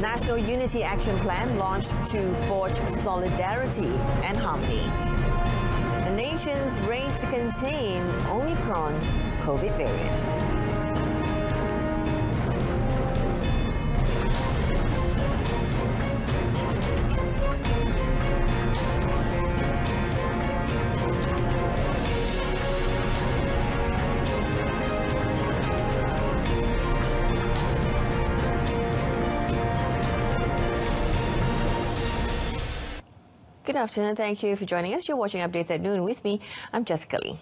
National Unity Action Plan launched to forge solidarity and harmony. The nation's race to contain Omicron COVID variant. Good afternoon. Thank you for joining us. You're watching Updates at Noon with me. I'm Jessica Lee.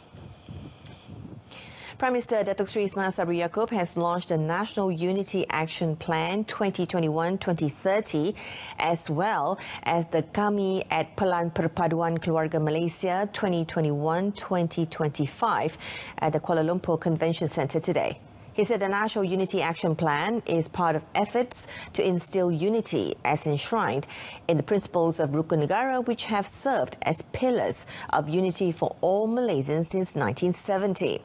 Prime Minister Datuk Seri Semasa has launched the National Unity Action Plan 2021-2030 as well as the Kami at Pelan Perpaduan Keluarga Malaysia 2021-2025 at the Kuala Lumpur Convention Centre today. He said the National Unity Action Plan is part of efforts to instill unity as enshrined in the principles of Rukun Negara, which have served as pillars of unity for all Malaysians since 1970.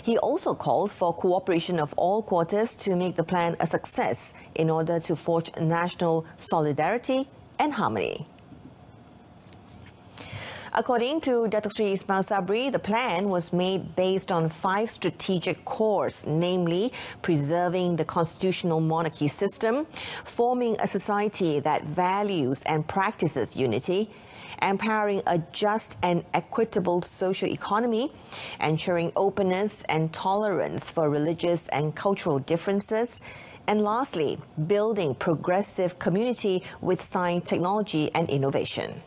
He also calls for cooperation of all quarters to make the plan a success in order to forge national solidarity and harmony. According to Datuk Seri Ismail Sabri, the plan was made based on 5 strategic cores, namely preserving the constitutional monarchy system, forming a society that values and practices unity, empowering a just and equitable social economy, ensuring openness and tolerance for religious and cultural differences, and lastly, building progressive community with science, technology and innovation.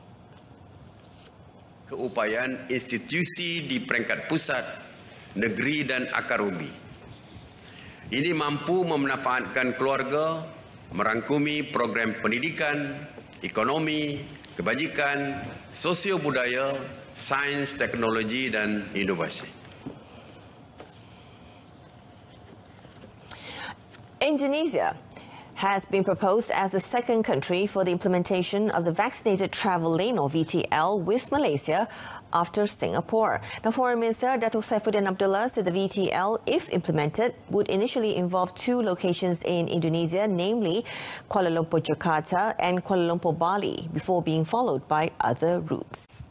Keupayaan institusi di peringkat pusat, negeri dan akar ubi. Ini mampu memanfaatkan keluarga, merangkumi program pendidikan, ekonomi, kebajikan, sosio budaya, sains, teknologi dan inovasi. Indonesia has been proposed as the second country for the implementation of the Vaccinated Travel Lane or VTL with Malaysia after Singapore. Now, Foreign Minister Datuk Saifuddin Abdullah said the VTL, if implemented, would initially involve 2 locations in Indonesia, namely Kuala Lumpur, Jakarta and Kuala Lumpur, Bali, before being followed by other routes.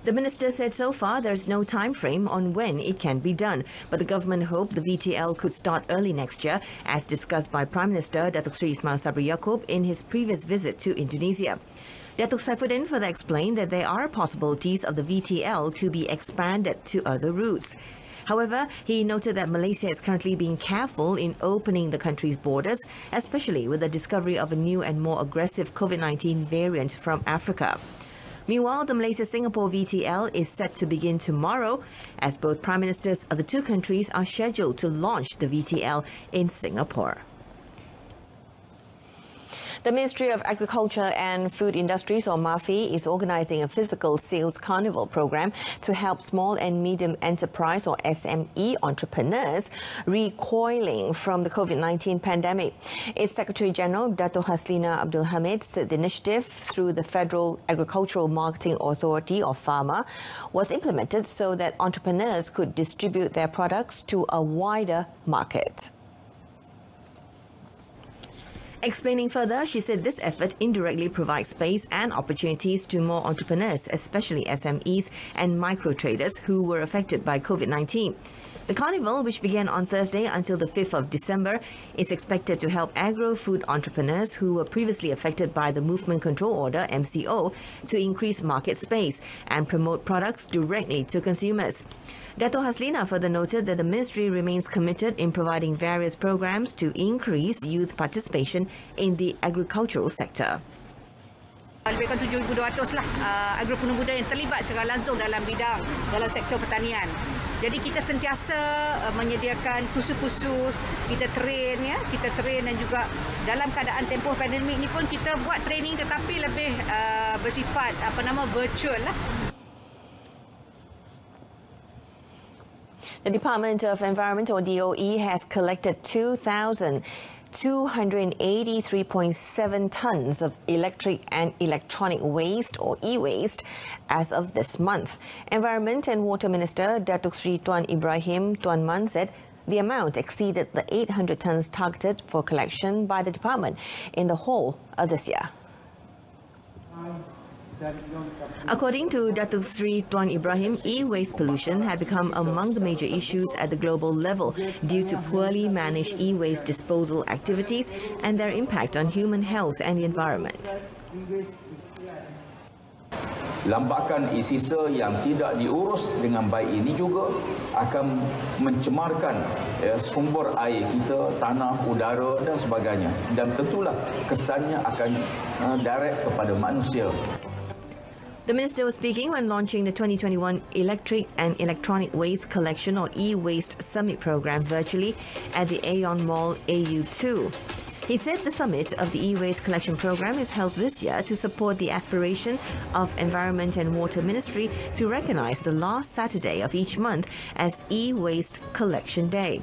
The minister said so far there is no time frame on when it can be done, but the government hoped the VTL could start early next year, as discussed by Prime Minister Datuk Seri Ismail Sabri Yaakob in his previous visit to Indonesia. Datuk Saifuddin further explained that there are possibilities of the VTL to be expanded to other routes. However, he noted that Malaysia is currently being careful in opening the country's borders, especially with the discovery of a new and more aggressive COVID-19 variant from Africa. Meanwhile, the Malaysia-Singapore VTL is set to begin tomorrow, as both Prime Ministers of the 2 countries are scheduled to launch the VTL in Singapore. The Ministry of Agriculture and Food Industries, or MAFI, is organising a physical sales carnival program to help small and medium enterprise, or SME, entrepreneurs recoiling from the COVID-19 pandemic. Its Secretary-General, Dato' Haslina Abdul Hamid, said the initiative through the Federal Agricultural Marketing Authority, or FAMA, was implemented so that entrepreneurs could distribute their products to a wider market. Explaining further, she said this effort indirectly provides space and opportunities to more entrepreneurs, especially SMEs and micro-traders who were affected by COVID-19. The carnival, which began on Thursday until the 5th of December, is expected to help agro-food entrepreneurs who were previously affected by the Movement Control Order, MCO, to increase market space and promote products directly to consumers. Dato' Haslina further noted that the ministry remains committed in providing various programs to increase youth participation in the agricultural sector. Lebih kurang 7,200 lah agropreneur muda yang terlibat secara langsung dalam sektor pertanian. Jadi kita sentiasa menyediakan kursus-kursus, kita train dan juga dalam keadaan tempoh pandemik ni pun kita buat training tetapi lebih bersifat virtual lah. The Department of Environment, or DOE, has collected 2,283.7 tons of electric and electronic waste, or e-waste, as of this month. Environment and Water Minister Datuk Sri Tuan Ibrahim Tuan Man said The amount exceeded the 800 tons targeted for collection by the department in the whole of this year. According to Datuk Sri Tuan Ibrahim, e-waste pollution had become among the major issues at the global level due to poorly managed e-waste disposal activities and their impact on human health and the environment. Lambakan e-sisa yang tidak diurus dengan baik ini juga akan mencemarkan sumber air kita, tanah, udara dan sebagainya. Dan tentulah kesannya akan direct kepada manusia. The minister was speaking when launching the 2021 Electric and Electronic Waste Collection or EWaste Summit program virtually at the Aeon Mall AU2. He said the summit of the e-waste collection program is held this year to support the aspiration of Environment and Water Ministry to recognise the last Saturday of each month as e-waste collection day.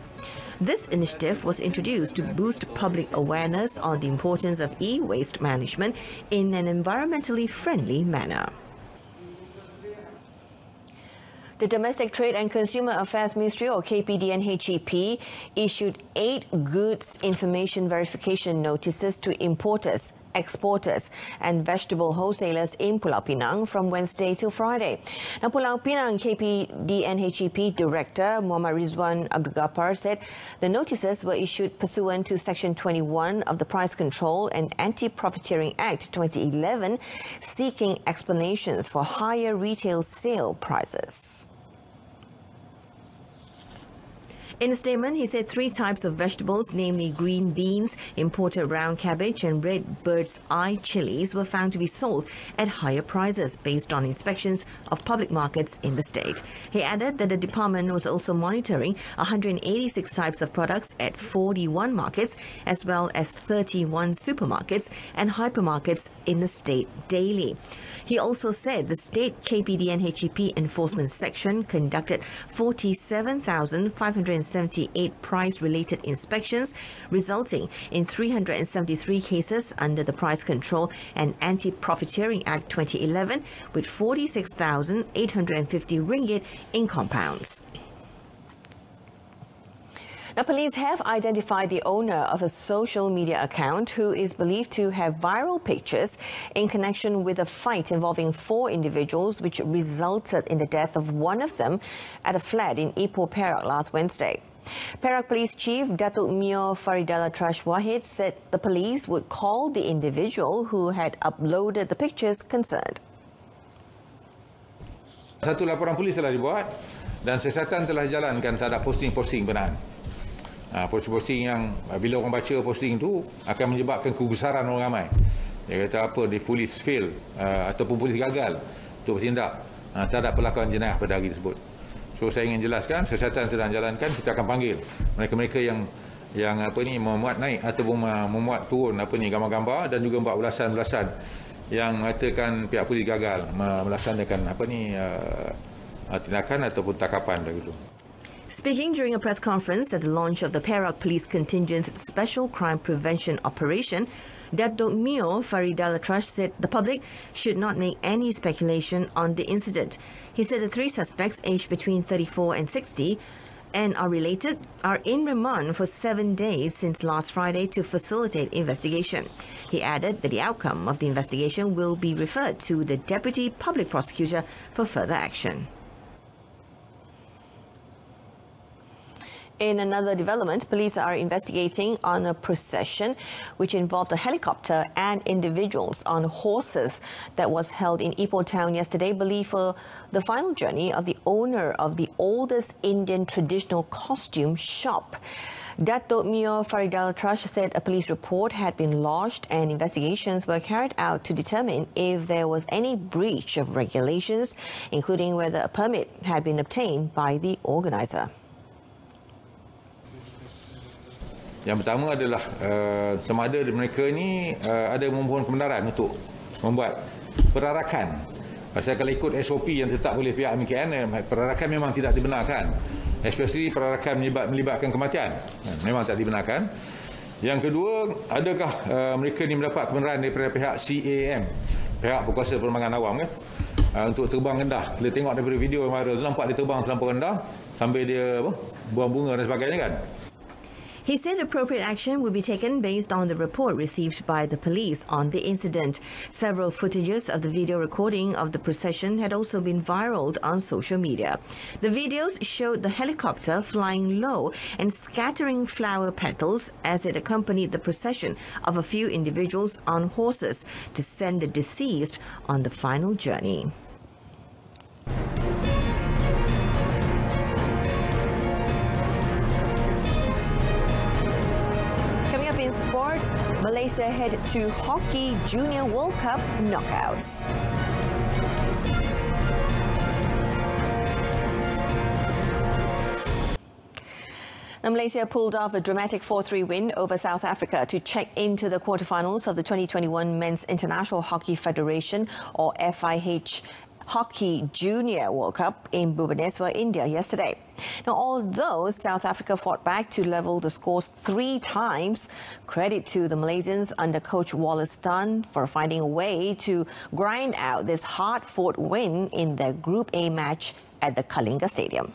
This initiative was introduced to boost public awareness on the importance of e-waste management in an environmentally friendly manner. The Domestic Trade and Consumer Affairs Ministry, or KPDNHEP, issued 8 goods information verification notices to importers, exporters and vegetable wholesalers in Pulau Pinang from Wednesday till Friday. Now, Pulau Pinang KPDNHEP Director Muhammad Rizwan Abdul Ghaffar said the notices were issued pursuant to Section 21 of the Price Control and Anti-Profiteering Act 2011, seeking explanations for higher retail sale prices. In a statement, he said 3 types of vegetables, namely green beans, imported round cabbage and red bird's eye chilies, were found to be sold at higher prices based on inspections of public markets in the state. He added that the department was also monitoring 186 types of products at 41 markets, as well as 31 supermarkets and hypermarkets in the state daily. He also said the state KPDNHEP enforcement section conducted 47,578 price-related inspections, resulting in 373 cases under the Price Control and Anti-Profiteering Act 2011, with 46,850 ringgit in compounds. Now, police have identified the owner of a social media account who is believed to have viral pictures in connection with a fight involving 4 individuals which resulted in the death of one of them at a flat in Ipoh, Perak last Wednesday. Perak Police Chief Datuk Mio Faridala Trash Wahid said the police would call the individual who had uploaded the pictures concerned. Satu laporan polis telah dibuat dan siasatan telah dijalankan terhadap posting-posting berkenaan. Posting-posting yang bila orang baca posting itu akan menyebabkan kegusaran orang ramai. Dia kata apa, the police fail ataupun polis gagal untuk bertindak terhadap pelakuan jenayah pada hari tersebut. So saya ingin jelaskan, siasatan sedang jalankan, kita akan panggil mereka-mereka yang memuat naik ataupun memuat turun gambar-gambar dan juga buat ulasan-ulasan yang mengatakan pihak polis gagal melaksanakan tindakan ataupun tangkapan begitu. Speaking during a press conference at the launch of the Perak Police Contingent's Special Crime Prevention Operation, Datuk Mio Faridala Trash said the public should not make any speculation on the incident. He said the 3 suspects, aged between 34 and 60, and are related, are in remand for 7 days since last Friday to facilitate investigation. He added that the outcome of the investigation will be referred to the Deputy Public Prosecutor for further action. In another development, police are investigating on a procession which involved a helicopter and individuals on horses that was held in Ipoh town yesterday, believed for the final journey of the owner of the oldest Indian traditional costume shop. Datuk Mio Faridal Trash said a police report had been lodged and investigations were carried out to determine if there was any breach of regulations, including whether a permit had been obtained by the organizer. Yang pertama adalah sama ada mereka ini ada memohon kebenaran untuk membuat perarakan. Pasal kalau ikut SOP yang tetap oleh pihak MKN, perarakan memang tidak dibenarkan. Especially perarakan melibatkan kematian. Memang tak dibenarkan. Yang kedua, adakah mereka ini mendapat kebenaran daripada pihak CAM, pihak berkuasa perkembangan awam kan? untuk terbang rendah. Dia tengok daripada video yang viral tu, nampak dia terbang terlampau rendah sambil dia buang bunga dan sebagainya kan. He said appropriate action will be taken based on the report received by the police on the incident. Several footages of the video recording of the procession had also been viraled on social media. The videos showed the helicopter flying low and scattering flower petals as it accompanied the procession of a few individuals on horses to send the deceased on the final journey. In sport, Malaysia head to Hockey Junior World Cup knockouts. Now, Malaysia pulled off a dramatic 4-3 win over South Africa to check into the quarterfinals of the 2021 Men's International Hockey Federation, or SAHIH, Hockey Junior World Cup in Bhubaneswar, India yesterday. Now, although South Africa fought back to level the scores 3 times, credit to the Malaysians under coach Wallace Dunn for finding a way to grind out this hard-fought win in their Group A match at the Kalinga Stadium.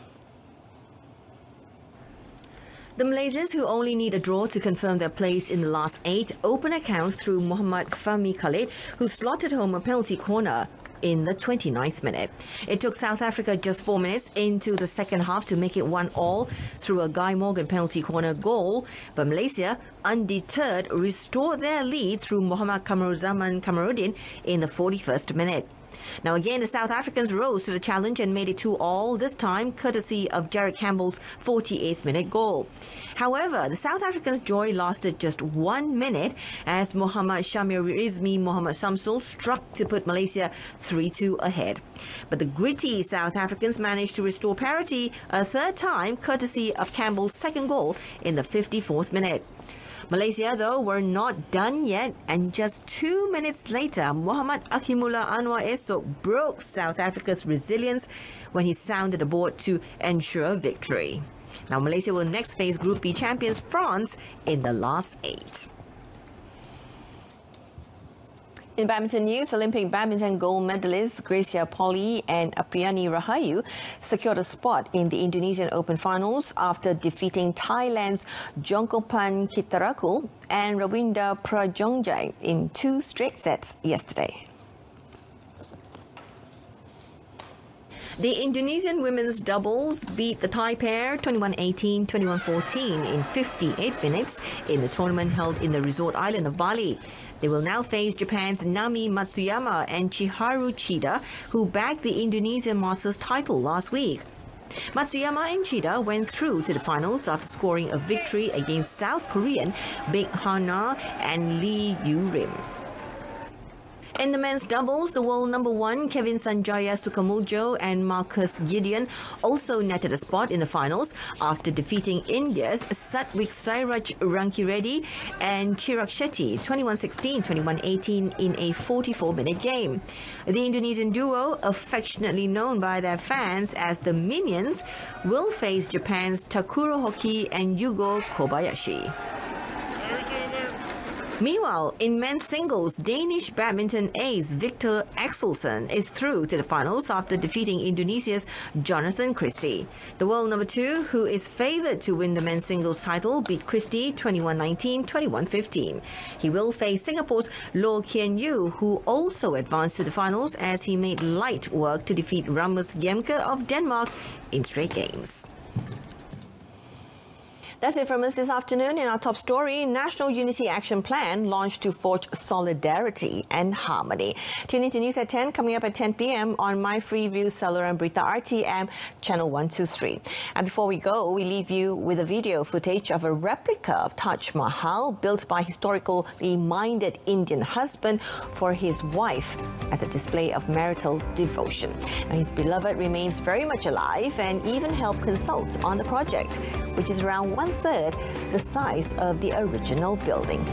The Malaysians, who only need a draw to confirm their place in the last 8, open accounts through Muhammad Fahmi Khalid, who slotted home a penalty corner in the 29th minute. It took South Africa just 4 minutes into the second half to make it 1-1 through a Guy Morgan penalty corner goal, but Malaysia, undeterred, restored their lead through Muhammad Kamaruzaman Kamaruddin in the 41st minute. Now again, the South Africans rose to the challenge and made it 2-2, this time courtesy of Jarrod Campbell's 48th minute goal. However, the South Africans' joy lasted just 1 minute as Muhammad Shamir Rizmi Muhammad Samsul struck to put Malaysia 3-2 ahead. But the gritty South Africans managed to restore parity a third time courtesy of Campbell's second goal in the 54th minute. Malaysia, though, were not done yet, and just 2 minutes later, Muhammad Akimullah Anwar Esok broke South Africa's resilience when he sounded a board to ensure victory. Now, Malaysia will next face Group B champions France in the last 8. In badminton news, Olympic badminton gold medalists Gracia Polly and Apriyani Rahayu secured a spot in the Indonesian Open finals after defeating Thailand's Jongkopan Kitarakul and Rawinda Prajongjai in 2 straight sets yesterday. The Indonesian women's doubles beat the Thai pair 21-18, 21-14 in 58 minutes in the tournament held in the resort island of Bali. They will now face Japan's Nami Matsuyama and Chiharu Chida, who bagged the Indonesian Masters title last week. Matsuyama and Chida went through to the finals after scoring a victory against South Korean Baek Ha-na and Lee Yu-rim. In the men's doubles, the world number 1 Kevin Sanjaya Sukamuljo and Marcus Gideon also netted a spot in the finals after defeating India's Satwik Sairaj Rankireddy and Chirag Shetty 21-16, 21-18 in a 44-minute game. The Indonesian duo, affectionately known by their fans as the Minions, will face Japan's Takuro Hoki and Yugo Kobayashi. Meanwhile, in men's singles, Danish badminton ace Victor Axelsen is through to the finals after defeating Indonesia's Jonathan Christie. The world number 2, who is favoured to win the men's singles title, beat Christie 21-19, 21-15. He will face Singapore's Loh Kian Yu, who also advanced to the finals as he made light work to defeat Rasmus Gjemke of Denmark in straight games. That's it from us this afternoon. In our top story, National Unity Action Plan launched to forge solidarity and harmony. Tune into News at 10, coming up at 10 p.m. on My Freeview, Seller and Berita RTM, Channel 123. And before we go, we leave you with a video footage of a replica of Taj Mahal built by historically minded Indian husband for his wife as a display of marital devotion. Now, his beloved remains very much alive and even helped consult on the project, which is around 1/3 the size of the original building.